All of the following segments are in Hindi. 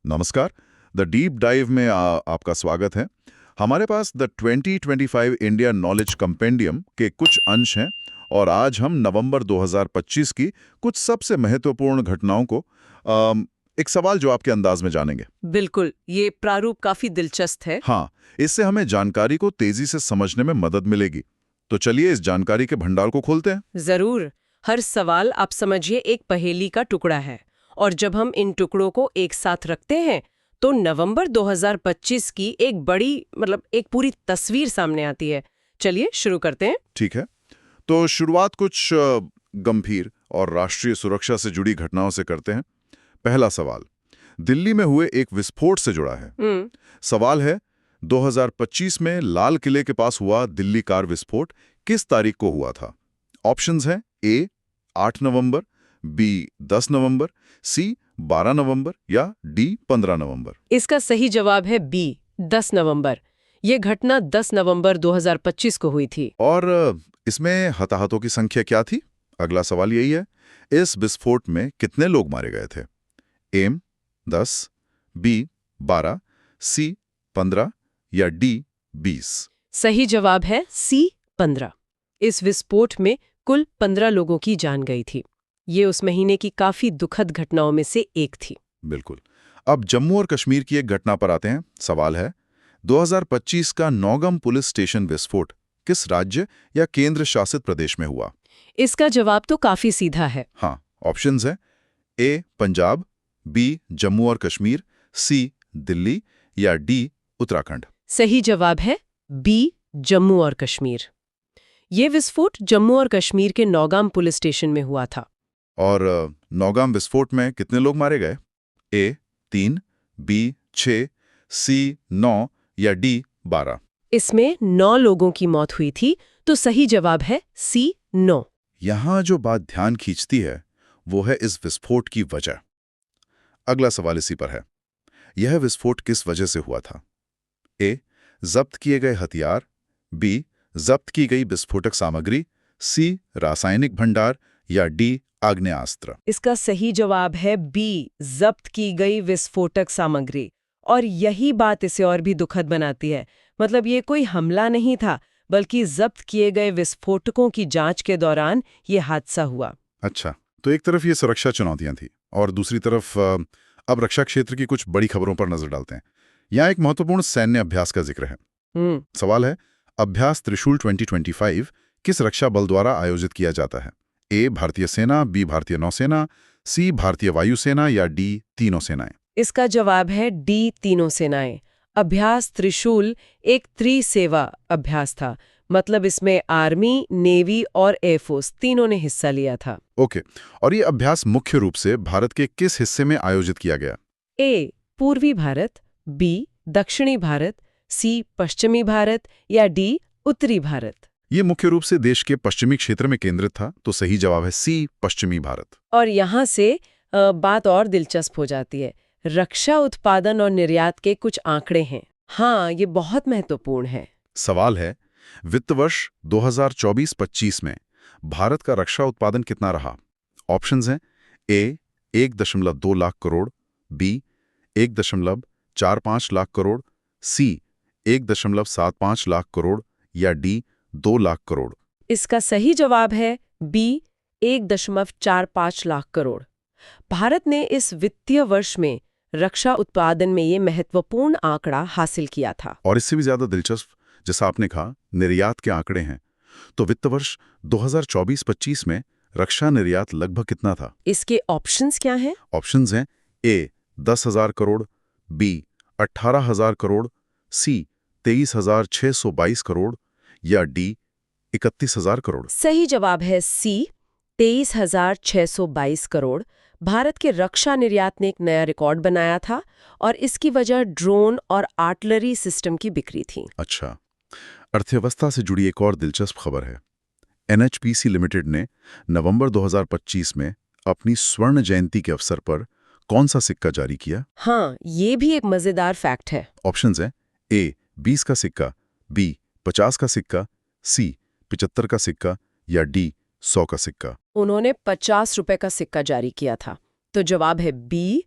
नमस्कार। द डीप डाइव में आपका स्वागत है। हमारे पास द 2025 इंडिया नॉलेज कंपेंडियम के कुछ अंश हैं और आज हम नवंबर 2025 की कुछ सबसे महत्वपूर्ण घटनाओं को एक सवाल जवाब के अंदाज में जानेंगे। बिल्कुल, ये प्रारूप काफी दिलचस्प है। हाँ, इससे हमें जानकारी को तेजी से समझने में मदद मिलेगी। तो चलिए इस जानकारी के भंडार को खोलते हैं। जरूर। हर सवाल आप समझिए एक पहेली का टुकड़ा है, और जब हम इन टुकड़ों को एक साथ रखते हैं तो नवंबर 2025 की एक बड़ी एक पूरी तस्वीर सामने आती है। चलिए शुरू करते हैं। ठीक है, तो शुरुआत कुछ गंभीर और राष्ट्रीय सुरक्षा से जुड़ी घटनाओं से करते हैं। पहला सवाल दिल्ली में हुए एक विस्फोट से जुड़ा है। सवाल है 2025 में लाल किले के पास हुआ दिल्ली कार विस्फोट किस तारीख को हुआ था? ऑप्शंस हैं ए 8 नवंबर, बी 10 नवंबर, सी 12 नवंबर या डी 15 नवंबर। इसका सही जवाब है बी 10 नवंबर। ये घटना 10 नवंबर 2025 को हुई थी। और इसमें हताहतों की संख्या क्या थी? अगला सवाल यही है, इस विस्फोट में कितने लोग मारे गए थे? एम 10, बी 12, सी 15 या डी 20। सही जवाब है सी 15। इस विस्फोट में कुल 15 लोगों की जान गई थी। ये उस महीने की काफी दुखद घटनाओं में से एक थी। बिल्कुल। अब जम्मू और कश्मीर की एक घटना पर आते हैं। सवाल है 2025 का नौगम पुलिस स्टेशन विस्फोट किस राज्य या केंद्र शासित प्रदेश में हुआ? इसका जवाब तो काफी सीधा है। हाँ, ऑप्शंस हैं ए पंजाब, बी जम्मू और कश्मीर, सी दिल्ली या डी उत्तराखंड। सही जवाब है बी जम्मू और कश्मीर। ये विस्फोट जम्मू और कश्मीर के नौगाम पुलिस स्टेशन में हुआ था। और नौगाम विस्फोट में कितने लोग मारे गए? ए 3, बी 6, सी 9 या डी 12। इसमें 9 लोगों की मौत हुई थी, तो सही जवाब है सी 9। यहां जो बात ध्यान खींचती है वो है इस विस्फोट की वजह। अगला सवाल इसी पर है, यह विस्फोट किस वजह से हुआ था? ए जब्त किए गए हथियार, बी जब्त की गई विस्फोटक सामग्री, सी रासायनिक भंडार या डी आग्नेयास्त्र। इसका सही जवाब है बी जब्त की गई विस्फोटक सामग्री। और यही बात इसे और भी दुखद बनाती है। ये कोई हमला नहीं था, बल्कि जब्त किए गए विस्फोटकों की जांच के दौरान ये हादसा हुआ। अच्छा, तो एक तरफ ये सुरक्षा चुनौतियां थी और दूसरी तरफ अब रक्षा क्षेत्र की कुछ बड़ी खबरों पर नजर डालते हैं। यहाँ एक महत्वपूर्ण सैन्य अभ्यास का जिक्र है। सवाल है, अभ्यास त्रिशूल 2025 किस रक्षा बल द्वारा आयोजित किया जाता है? ए भारतीय सेना, बी भारतीय नौसेना, सी भारतीय वायुसेना या डी तीनों सेनाएं। इसका जवाब है डी तीनों सेनाएं। अभ्यास त्रिशूल एक त्रिसेवा अभ्यास था। इसमें आर्मी, नेवी और एयरफोर्स तीनों ने हिस्सा लिया था। ओके, और ये अभ्यास मुख्य रूप से भारत के किस हिस्से में आयोजित किया गया? ए पूर्वी भारत, बी दक्षिणी भारत, सी पश्चिमी भारत या डी उत्तरी भारत। ये मुख्य रूप से देश के पश्चिमी क्षेत्र में केंद्रित था, तो सही जवाब है सी पश्चिमी भारत। और यहाँ से बात और दिलचस्प हो जाती है। रक्षा उत्पादन और निर्यात के कुछ आंकड़े हैं। हाँ, ये बहुत महत्वपूर्ण है। सवाल है, वित्त वर्ष 2024-25 में भारत का रक्षा उत्पादन कितना रहा? ऑप्शंस हैं ए 1.2 लाख करोड़, बी 1.45 लाख करोड़, सी 1.75 लाख करोड़ या डी 2 लाख करोड़। इसका सही जवाब है बी 1.45 लाख करोड़। भारत ने इस वित्तीय वर्ष में रक्षा उत्पादन में ये महत्वपूर्ण आंकड़ा हासिल किया था। और इससे भी ज्यादा दिलचस्प, जैसा आपने कहा, निर्यात के आंकड़े हैं। तो वित्त वर्ष 2024-25 में रक्षा निर्यात लगभग कितना था? इसके ऑप्शंस क्या हैं? ऑप्शंस हैं ए 10,000 करोड़, बी 18,000 करोड़, सी 23,622 करोड़ या डी 31,000 करोड़। सही जवाब है सी 23,622 करोड़। भारत के रक्षा निर्यात ने एक नया रिकॉर्ड बनाया था, और इसकी वजह ड्रोन और आर्टिलरी सिस्टम की बिक्री थी। अच्छा, अर्थव्यवस्था से जुड़ी एक और दिलचस्प खबर है। एनएचपीसी लिमिटेड ने नवंबर 2025 में अपनी स्वर्ण जयंती के अवसर पर कौन सा सिक्का जारी किया? हाँ, ये भी एक मजेदार फैक्ट है। ऑप्शंस हैं ए 20 का सिक्का, बी 50 का सिक्का, सी 75 का सिक्का या डी 100 का सिक्का। उन्होंने 50 रुपए का सिक्का जारी किया था। तो जवाब है बी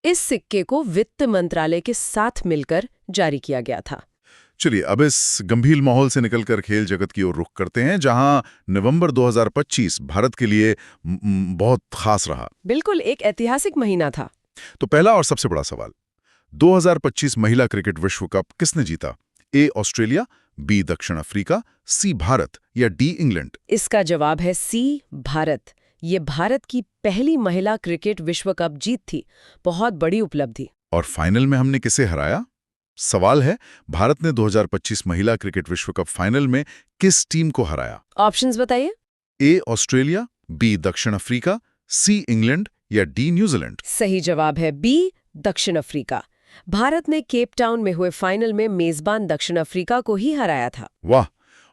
इस सिक्के को वित्त मंत्रालय के साथ मिलकर जारी किया गया था। चलिए अब इस गंभीर माहौल से निकलकर खेल जगत की ओर रुख करते हैं, जहां नवंबर 2025 भारत के लिए बहुत खास रहा। बिल्कुल एक ऐतिहासिक महीना था। तो पहला और सबसे बड़ा सवाल, 2025 महिला क्रिकेट विश्व कप किसने जीता? ए ऑस्ट्रेलिया, बी दक्षिण अफ्रीका, सी भारत या डी इंग्लैंड? इसका जवाब है सी भारत। ये भारत की पहली महिला क्रिकेट विश्व कप जीत थी। बहुत बड़ी उपलब्धि। और फाइनल में हमने किसे हराया? सवाल है, भारत ने 2025 महिला क्रिकेट विश्व कप फाइनल में किस टीम को हराया? ऑप्शंस बताइए। ए ऑस्ट्रेलिया, बी दक्षिण अफ्रीका, सी इंग्लैंड या डी न्यूजीलैंड? सही जवाब है बी दक्षिण अफ्रीका। भारत ने केप टाउन में हुए फाइनल में मेजबान दक्षिण अफ्रीका को ही हराया था। वाह!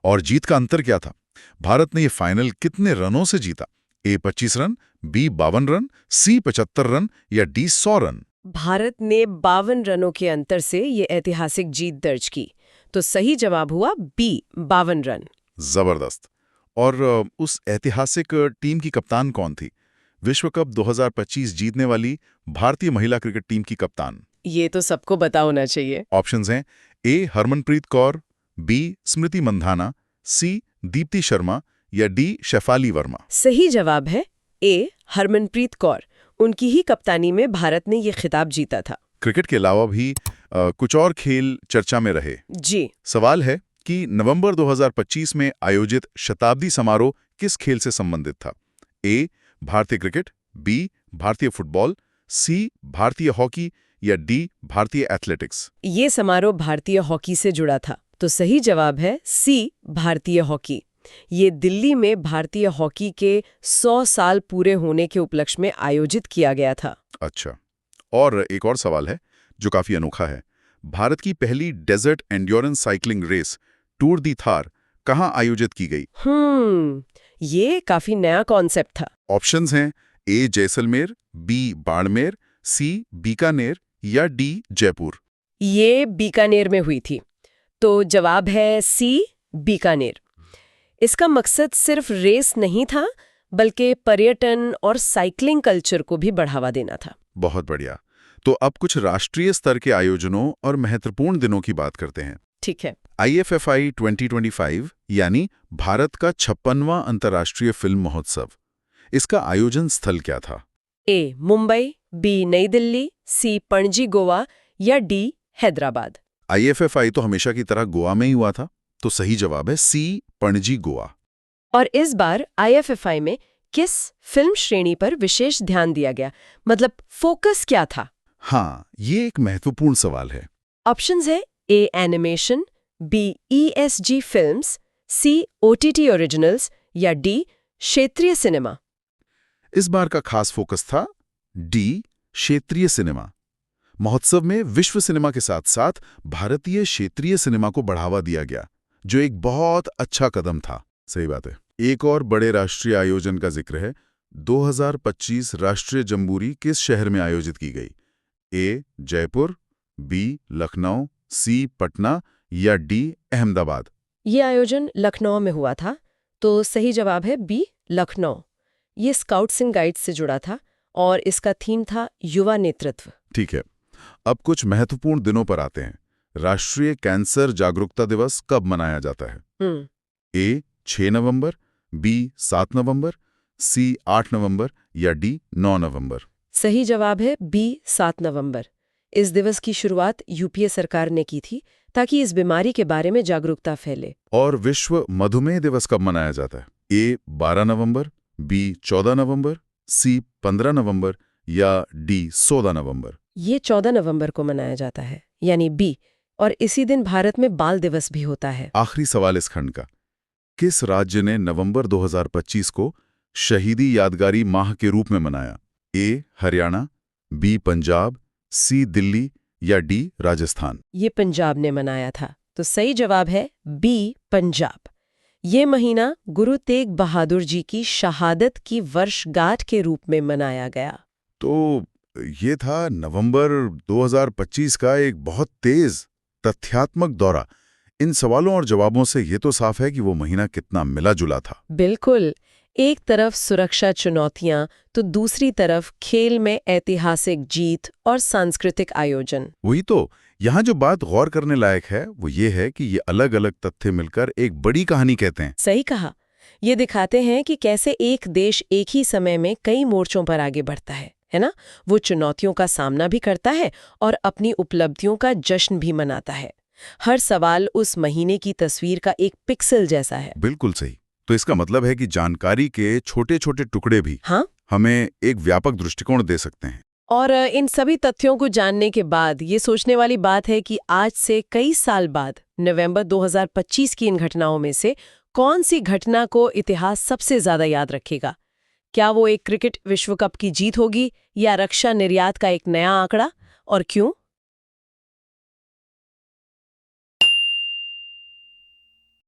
और जीत का अंतर क्या था? भारत ने ये फाइनल कितने रनों से जीता? ए 25 रन, बी 52 रन, सी 75 रन या डी 100 रन? भारत ने 52 रनों के अंतर से ये ऐतिहासिक जीत दर्ज की। तो सही जवाब हुआ बी 52 रन। जबरदस्त। और उस ऐतिहासिक टीम की कप्तान कौन थी? विश्व कप 2025 जीतने वाली भारतीय महिला क्रिकेट टीम की कप्तान। ये तो सबको पता होना चाहिए। ऑप्शंस हैं ए हरमनप्रीत कौर, बी स्मृति मंधाना, सी दीप्ति शर्मा या डी शेफाली वर्मा? सही जवाब है ए हरमनप्रीत कौर। उनकी ही कप्तानी में भारत ने ये खिताब जीता था। क्रिकेट के अलावा भी कुछ और खेल चर्चा में रहे। जी। सवाल है कि नवंबर 2025 में आयोजित शताब्दी समारोह किस खेल से संबंधित था? ए भारतीय क्रिकेट, बी भारतीय फुटबॉल, सी भारतीय हॉकी या डी भारतीय एथलेटिक्स? ये समारोह भारतीय हॉकी से जुड़ा था। तो सही जवाब है सी भारतीय हॉकी। ये दिल्ली में भारतीय हॉकी के 100 साल पूरे होने के उपलक्ष्य में आयोजित किया गया था। अच्छा, और एक और सवाल है जो काफी अनोखा है। भारत की पहली desert endurance cycling race tour the Thar कहाँ आयोजित की गई? ये काफी नया कॉन्सेप्ट था। ऑप्शंस हैं ए जैसलमेर, बी बाड़मेर, सी बीकानेर या डी जयपुर? ये बीकानेर में हुई थी। तो जवाब है सी बीकानेर। इसका मकसद सिर्फ रेस नहीं था, बल्कि पर्यटन और साइकिलिंग कल्चर को भी बढ़ावा देना था। बहुत बढ़िया। तो अब कुछ राष्ट्रीय स्तर के आयोजनों और महत्वपूर्ण दिनों की बात करते हैं। ठीक है। IFFI 2025 यानी भारत का 56वां अंतर्राष्ट्रीय फिल्म महोत्सव, इसका आयोजन स्थल क्या था? ए मुंबई, बी नई दिल्ली, सी पणजी गोवा या डी हैदराबाद? IFFI तो हमेशा की तरह गोवा में ही हुआ था, तो सही जवाब है सी पणजी गोवा। और इस बार IFFI में किस फिल्म श्रेणी पर विशेष ध्यान दिया गया? मतलब फोकस क्या था? हाँ, ये एक महत्वपूर्ण सवाल है। ऑप्शंस है ए एनिमेशन, बी ESG फिल्म्स, सी OTT ओरिजिनल्स या डी क्षेत्रीय सिनेमा? इस बार का खास फोकस था डी क्षेत्रीय सिनेमा। महोत्सव में विश्व सिनेमा के साथ साथ भारतीय क्षेत्रीय सिनेमा को बढ़ावा दिया गया, जो एक बहुत अच्छा कदम था। सही बात है। एक और बड़े राष्ट्रीय आयोजन का जिक्र है। 2025 राष्ट्रीय जम्बूरी किस शहर में आयोजित की गई? ए जयपुर, बी लखनऊ, सी पटना या डी अहमदाबाद? ये आयोजन लखनऊ में हुआ था। तो सही जवाब है बी लखनऊ। ये स्काउट्स एंड गाइड्स से जुड़ा था और इसका थीम था युवा नेतृत्व। ठीक है। अब कुछ महत्वपूर्ण दिनों पर आते हैं। राष्ट्रीय कैंसर जागरूकता दिवस कब मनाया जाता है? ए 6 नवंबर, बी 7 नवंबर, सी 8 नवंबर या डी 9 नवंबर? सही जवाब है बी 7 नवंबर। इस दिवस की शुरुआत यूपीए सरकार ने की थी ताकि इस बीमारी के बारे में जागरूकता फैले। और विश्व मधुमेह दिवस कब मनाया जाता है? ए 12 नवंबर, बी 14 नवंबर, सी 15 नवंबर या डी 16 नवंबर? ये 14 नवंबर को मनाया जाता है, यानी बी। और इसी दिन भारत में बाल दिवस भी होता है। आखिरी सवाल इस खंड का, किस राज्य ने नवंबर 2025 को शहीदी यादगारी माह के रूप में मनाया? ए हरियाणा, बी पंजाब, सी दिल्ली या डी राजस्थान? ये पंजाब ने मनाया था। तो सही जवाब है बी पंजाब। ये महीना गुरु तेग बहादुर जी की शहादत की वर्षगांठ के रूप में मनाया गया। तो ये था नवंबर 2025 का एक बहुत तेज तथ्यात्मक दौरा। इन सवालों और जवाबों से ये तो साफ है कि वो महीना कितना मिला जुला था। बिल्कुल। एक तरफ सुरक्षा चुनौतियां तो दूसरी तरफ खेल में ऐतिहासिक जीत और सांस्कृतिक आयोजन। वही तो, यहाँ जो बात गौर करने लायक है वो ये है कि ये अलग-अलग तथ्य मिलकर एक बड़ी कहानी कहते हैं। सही कहा। ये दिखाते हैं कि कैसे एक देश एक ही समय में कई मोर्चों पर आगे बढ़ता है ना? वो चुनौतियों का सामना भी करता है और अपनी उपलब्धियों का जश्न भी मनाता है। हर सवाल उस महीने की तस्वीर का एक पिक्सल जैसा है। बिल्कुल सही। तो इसका मतलब है कि जानकारी के छोटे-छोटे टुकड़े भी हाँ, हमें एक व्यापक दृष्टिकोण दे सकते हैं। और इन सभी तथ्यों को जानने के बाद ये सोचने वाली बात है कि आज से कई साल बाद नवंबर 2025 की इन घटनाओं में से कौन सी घटना को इतिहास सबसे ज्यादा याद रखेगा? क्या वो एक क्रिकेट विश्व कप की जीत होगी या रक्षा निर्यात का एक नया आंकड़ा? और क्यों?